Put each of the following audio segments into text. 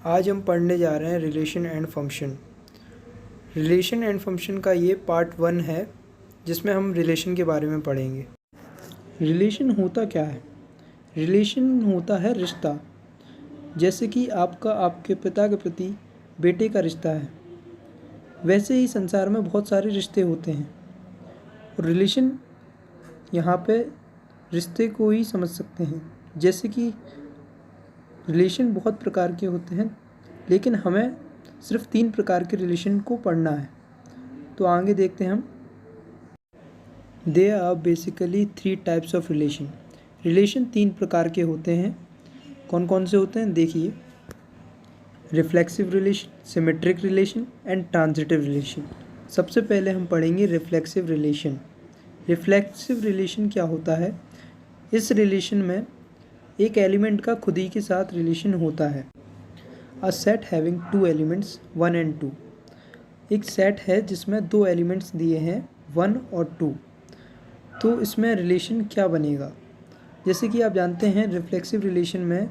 आज हम पढ़ने जा रहे हैं relation and function. Relation and function का ये पार्ट 1 है जिसमें हम रिलेशन के बारे में पढ़ेंगे। रिलेशन होता क्या है? रिलेशन होता है रिश्ता। जैसे कि आपका आपके पिता के प्रति बेटे का रिश्ता है, वैसे ही संसार में बहुत सारे रिश्ते होते हैं। और रिलेशन यहाँ पे रिश्ते को ही समझ सकते हैं। जैसे कि रिलेशन बहुत प्रकार के होते हैं, लेकिन हमें सिर्फ 3 प्रकार के रिलेशन को पढ़ना है। तो आगे देखते हैं हम। There are basically 3 types of relation. Relation 3 प्रकार के होते हैं। कौन कौन से होते हैं देखिए। Reflexive relation, symmetric relation and transitive relation. सबसे पहले हम पढ़ेंगे रिफ्लेक्सिव रिलेशन। रिफ्लेक्सिव रिलेशन क्या होता है? इस रिलेशन में एक एलिमेंट का खुद ही के साथ रिलेशन होता है। A set having 2 elements 1 and 2। एक सेट है जिसमें 2 एलिमेंट्स दिए हैं 1 और 2। तो इसमें रिलेशन क्या बनेगा? जैसे कि आप जानते हैं रिफ्लेक्सिव रिलेशन में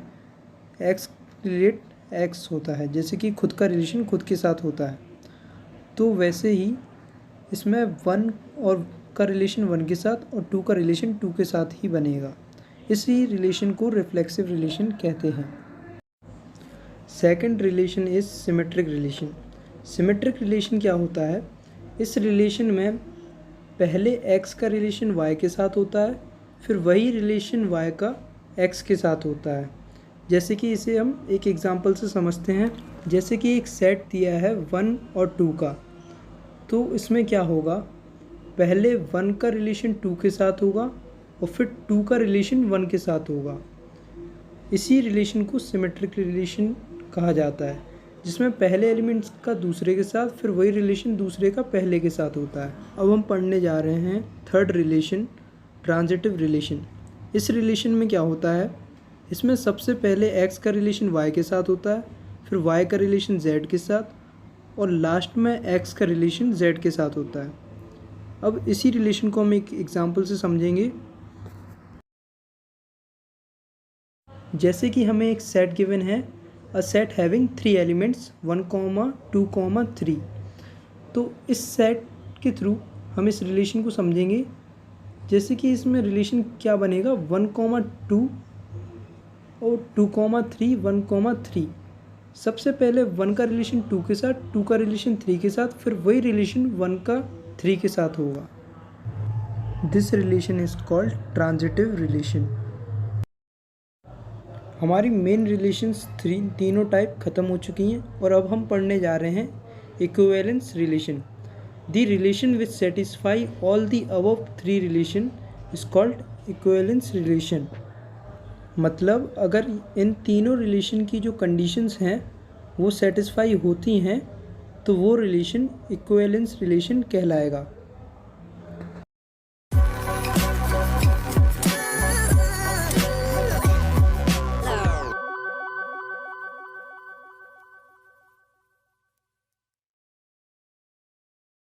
x रिलेट x होता है, जैसे कि खुद का रिलेशन खुद के साथ होता है। तो वैसे ही इसमें 1 और का रिलेशन 1 के साथ और 2 का रिलेशन 2 के साथ ही बनेगा। इसी रिलेशन को रिफ्लेक्सिव रिलेशन कहते हैं। Second relation is symmetric relation. Symmetric relation क्या होता है? इस रिलेशन में पहले x का रिलेशन y के साथ होता है, फिर वही रिलेशन y का x के साथ होता है। जैसे कि इसे हम एक एग्जांपल से समझते हैं। जैसे कि एक सेट दिया है 1 और 2 का, तो इसमें क्या होगा? पहले 1 का रिलेशन 2 के साथ होगा और फिर 2 का रिलेशन 1 के साथ होगा। इसी रिलेशन को सिमेट्रिक रिलेशन कहा जाता है, जिसमें पहले एलिमेंट्स का दूसरे के साथ, फिर वही रिलेशन दूसरे का पहले के साथ होता है। अब हम पढ़ने जा रहे हैं थर्ड रिलेशन, ट्रांजिटिव रिलेशन। इस रिलेशन में क्या होता है? इसमें सबसे पहले x का रिलेशन y के साथ होता है, फिर y का रिलेशन z के साथ और लास्ट में x का रिलेशन z के साथ होता है। अब इसी रिलेशन को हम एक एग्जांपल से समझेंगे। जैसे कि हमें एक सेट गिवन है, अ सेट हैविंग 3 एलिमेंट्स 1, 2, 3। तो इस सेट के थ्रू हम इस रिलेशन को समझेंगे। जैसे कि इसमें रिलेशन क्या बनेगा? 1, 2 और 2, 3, 1, 3। सबसे पहले 1 का रिलेशन 2 के साथ, 2 का रिलेशन 3 के साथ, फिर वही रिलेशन 1 का 3 के साथ होगा। This relation is called transitive relation. हमारी मेन रिलेशंस तीनों टाइप ख़त्म हो चुकी हैं और अब हम पढ़ने जा रहे हैं equivalence relation. The relation which satisfy all the above 3 relation is called equivalence relation. मतलब अगर इन तीनों रिलेशन की जो कंडीशंस हैं वो सेटिस्फाई होती हैं तो वो रिलेशन इक्विवेलेंस रिलेशन कहलाएगा।